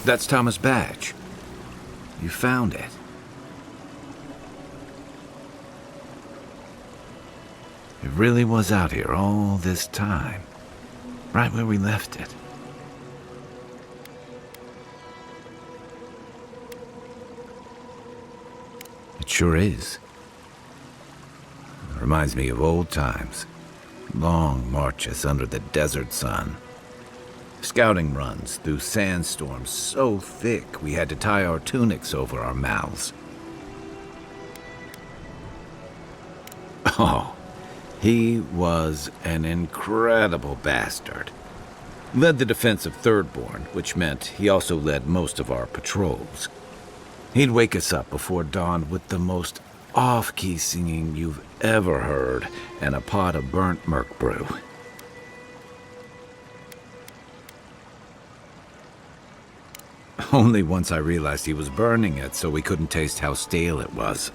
That's Thomas' badge. You found it. It really was out here all this time. Right where we left it. It sure is. It reminds me of old times. Long marches under the desert sun. Scouting runs through sandstorms so thick we had to tie our tunics over our mouths. Oh, he was an incredible bastard. Led the defense of Thirdborn, which meant he also led most of our patrols. He'd wake us up before dawn with the most off-key singing you've ever heard and a pot of burnt merc brew. Only once I realized he was burning it so we couldn't taste how stale it was.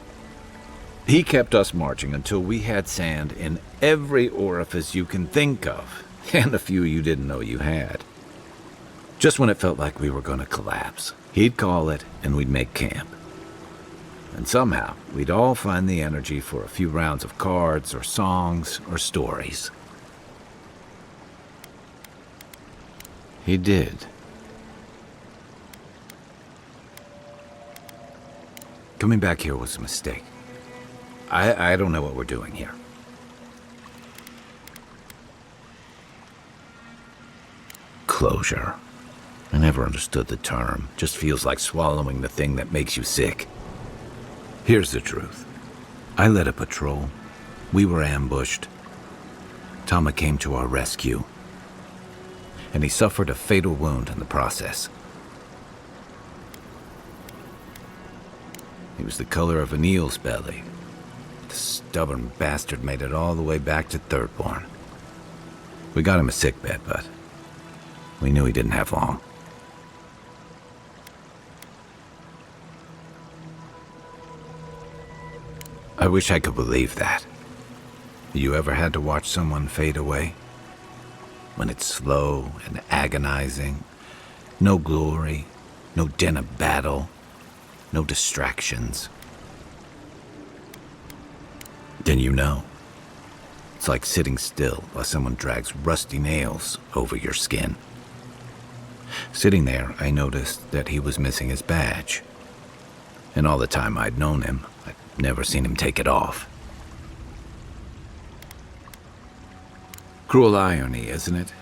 He kept us marching until we had sand in every orifice you can think of, and a few you didn't know you had. Just when it felt like we were going to collapse, he'd call it and we'd make camp. And somehow, we'd all find the energy for a few rounds of cards or songs or stories. He did. Coming back here was a mistake. I don't know what we're doing here. Closure. I never understood the term. Just feels like swallowing the thing that makes you sick. Here's the truth. I led a patrol. We were ambushed. Tama came to our rescue. And he suffered a fatal wound in the process. He was the color of an eel's belly. The stubborn bastard made it all the way back to Thirdborn. We got him a sickbed, but we knew he didn't have long. I wish I could believe that. You ever had to watch someone fade away? When it's slow and agonizing, no glory, no din of battle, no distractions. Then you know. It's like sitting still while someone drags rusty nails over your skin. Sitting there, I noticed that he was missing his badge. And all the time I'd known him, I'd never seen him take it off. Cruel irony, isn't it?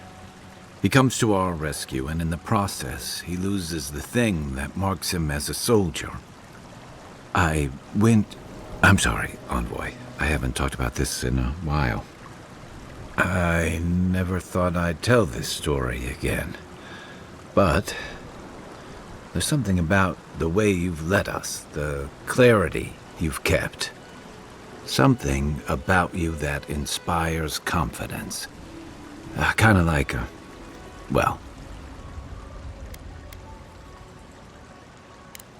He comes to our rescue, and in the process, he loses the thing that marks him as a soldier. I'm sorry, Envoy. I haven't talked about this in a while. I never thought I'd tell this story again. But there's something about the way you've led us, the clarity you've kept. Something about you that inspires confidence. Kind of like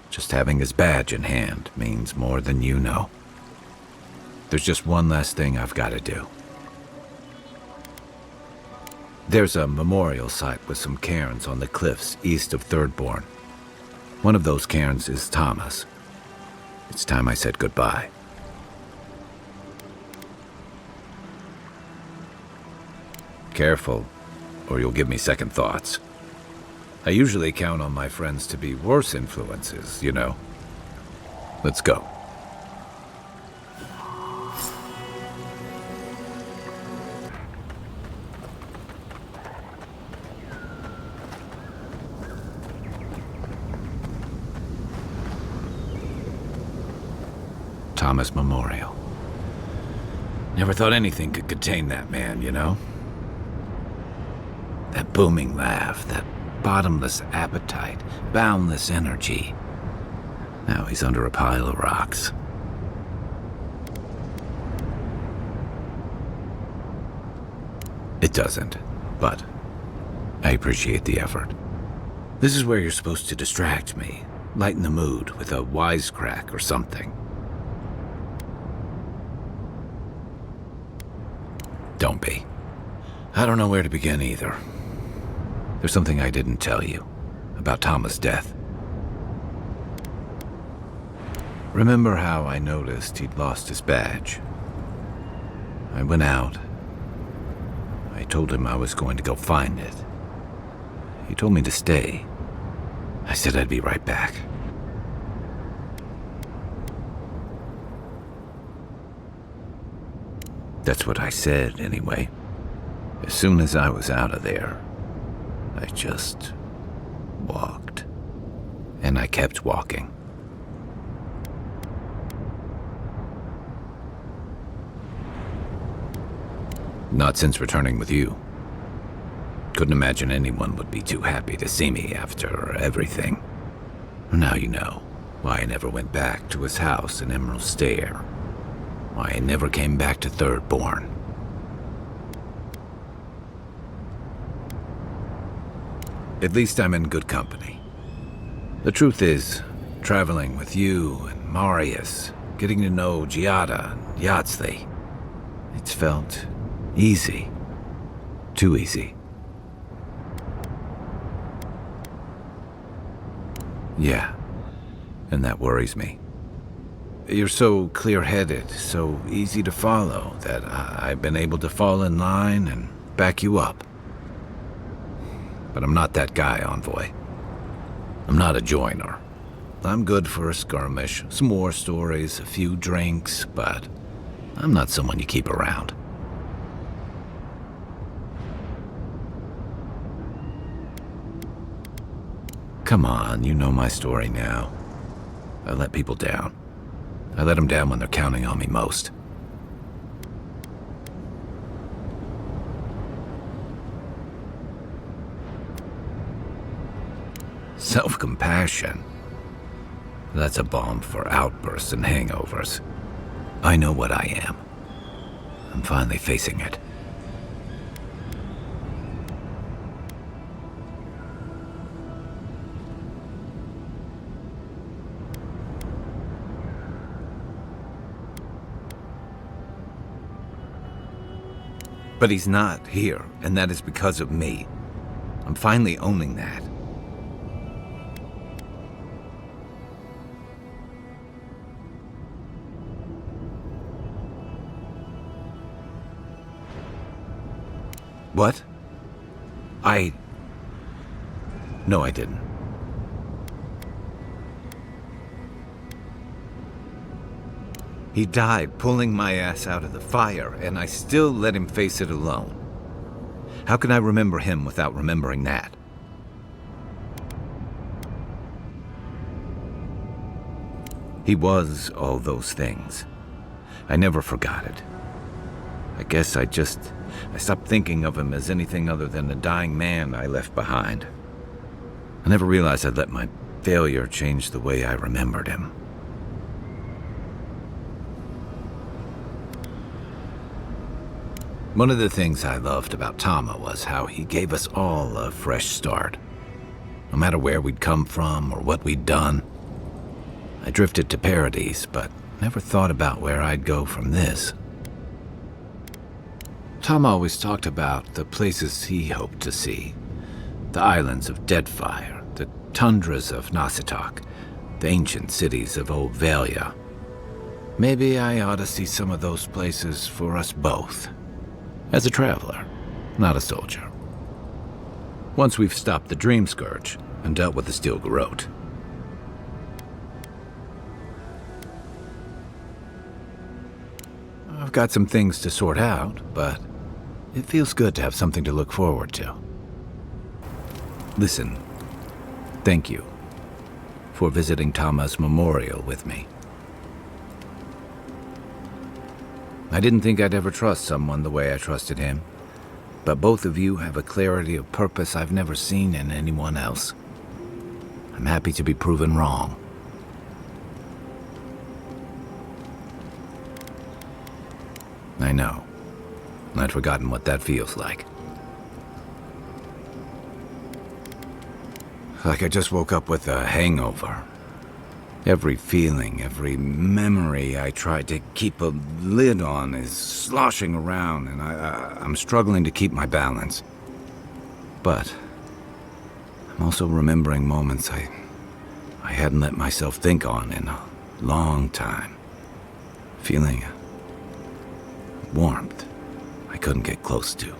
just having his badge in hand means more than you know. There's just one last thing I've got to do. There's a memorial site with some cairns on the cliffs east of Thirdborn. One of those cairns is Tama's. It's time I said goodbye. Careful, or you'll give me second thoughts. I usually count on my friends to be worse influences, you know. Let's go. Thomas Memorial. Never thought anything could contain that man, you know? That booming laugh, that bottomless appetite, boundless energy. Now he's under a pile of rocks. It doesn't, but I appreciate the effort. This is where you're supposed to distract me, lighten the mood with a wisecrack or something. Don't be. I don't know where to begin either. There's something I didn't tell you about Tama's death. Remember how I noticed he'd lost his badge? I went out. I told him I was going to go find it. He told me to stay. I said I'd be right back. That's what I said, anyway. As soon as I was out of there, I just walked. And I kept walking. Not since returning with you. Couldn't imagine anyone would be too happy to see me after everything. Now you know why I never went back to his house in Emerald Stair. Why I never came back to Thirdborn. At least I'm in good company. The truth is, traveling with you and Marius, getting to know Giada and Yardsley, it's felt easy. Too easy. Yeah, and that worries me. You're so clear-headed, so easy to follow, that I've been able to fall in line and back you up. But I'm not that guy, Envoy. I'm not a joiner. I'm good for a skirmish, some war stories, a few drinks, but I'm not someone you keep around. Come on, you know my story now. I let people down. I let them down when they're counting on me most. Self-compassion. That's a balm for outbursts and hangovers. I know what I am. I'm finally facing it. But he's not here, and that is because of me. I'm finally owning that. What? No, I didn't. He died pulling my ass out of the fire, and I still let him face it alone. How can I remember him without remembering that? He was all those things. I never forgot it. I guess I stopped thinking of him as anything other than the dying man I left behind. I never realized I'd let my failure change the way I remembered him. One of the things I loved about Tama was how he gave us all a fresh start. No matter where we'd come from or what we'd done. I drifted to Paradise, but never thought about where I'd go from this. Tama always talked about the places he hoped to see. The islands of Deadfire, the tundras of Nasitok, the ancient cities of Old Valia. Maybe I ought to see some of those places for us both. As a traveler, not a soldier. Once we've stopped the Dream Scourge and dealt with the Steel Garrote. I've got some things to sort out, but it feels good to have something to look forward to. Listen, thank you for visiting Tama's memorial with me. I didn't think I'd ever trust someone the way I trusted him, but both of you have a clarity of purpose I've never seen in anyone else. I'm happy to be proven wrong. I know. I'd forgotten what that feels like. Like I just woke up with a hangover. Every feeling, every memory I tried to keep a lid on is sloshing around, and I'm struggling to keep my balance. But I'm also remembering moments I hadn't let myself think on in a long time. Feeling warmth I couldn't get close to.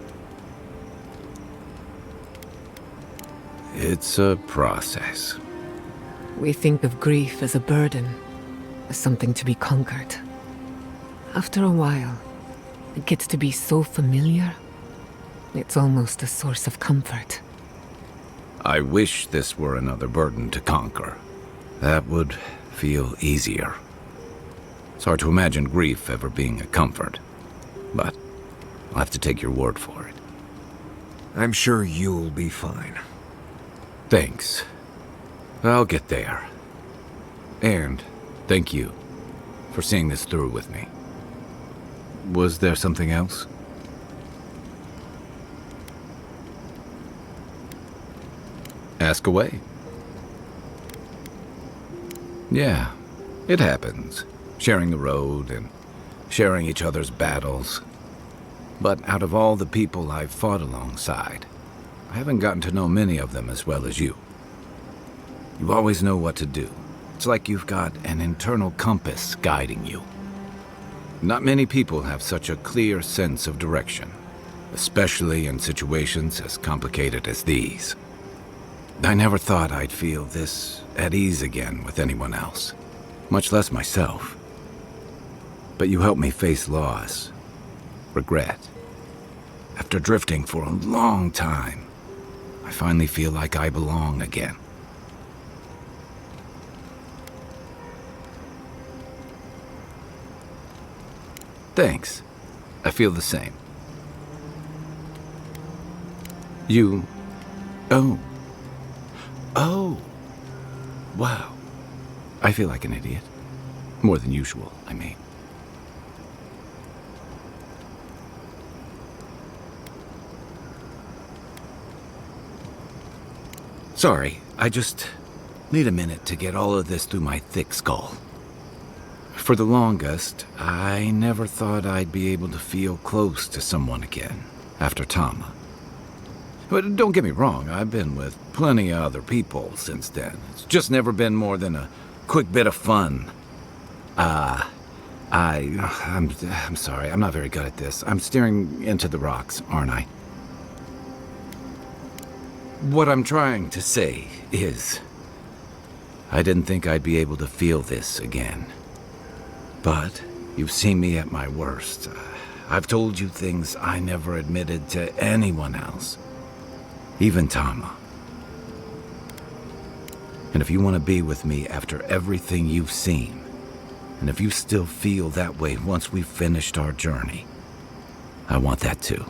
It's a process. We think of grief as a burden, as something to be conquered. After a while, it gets to be so familiar, it's almost a source of comfort. I wish this were another burden to conquer. That would feel easier. It's hard to imagine grief ever being a comfort, but I'll have to take your word for it. I'm sure you'll be fine. Thanks. I'll get there. And thank you for seeing this through with me. Was there something else? Ask away. Yeah, it happens. Sharing the road and sharing each other's battles. But out of all the people I've fought alongside, I haven't gotten to know many of them as well as you. You always know what to do. It's like you've got an internal compass guiding you. Not many people have such a clear sense of direction, especially in situations as complicated as these. I never thought I'd feel this at ease again with anyone else, much less myself. But you helped me face loss, regret. After drifting for a long time, I finally feel like I belong again. Thanks. I feel the same. You... Oh. Wow. I feel like an idiot. More than usual, I mean. Sorry, I just need a minute to get all of this through my thick skull. For the longest, I never thought I'd be able to feel close to someone again after Tama. But don't get me wrong, I've been with plenty of other people since then. It's just never been more than a quick bit of fun. I'm sorry, I'm not very good at this. I'm staring into the rocks, aren't I? What I'm trying to say is, I didn't think I'd be able to feel this again. But you've seen me at my worst. I've told you things I never admitted to anyone else. Even Tama. And if you want to be with me after everything you've seen, and if you still feel that way once we've finished our journey, I want that too.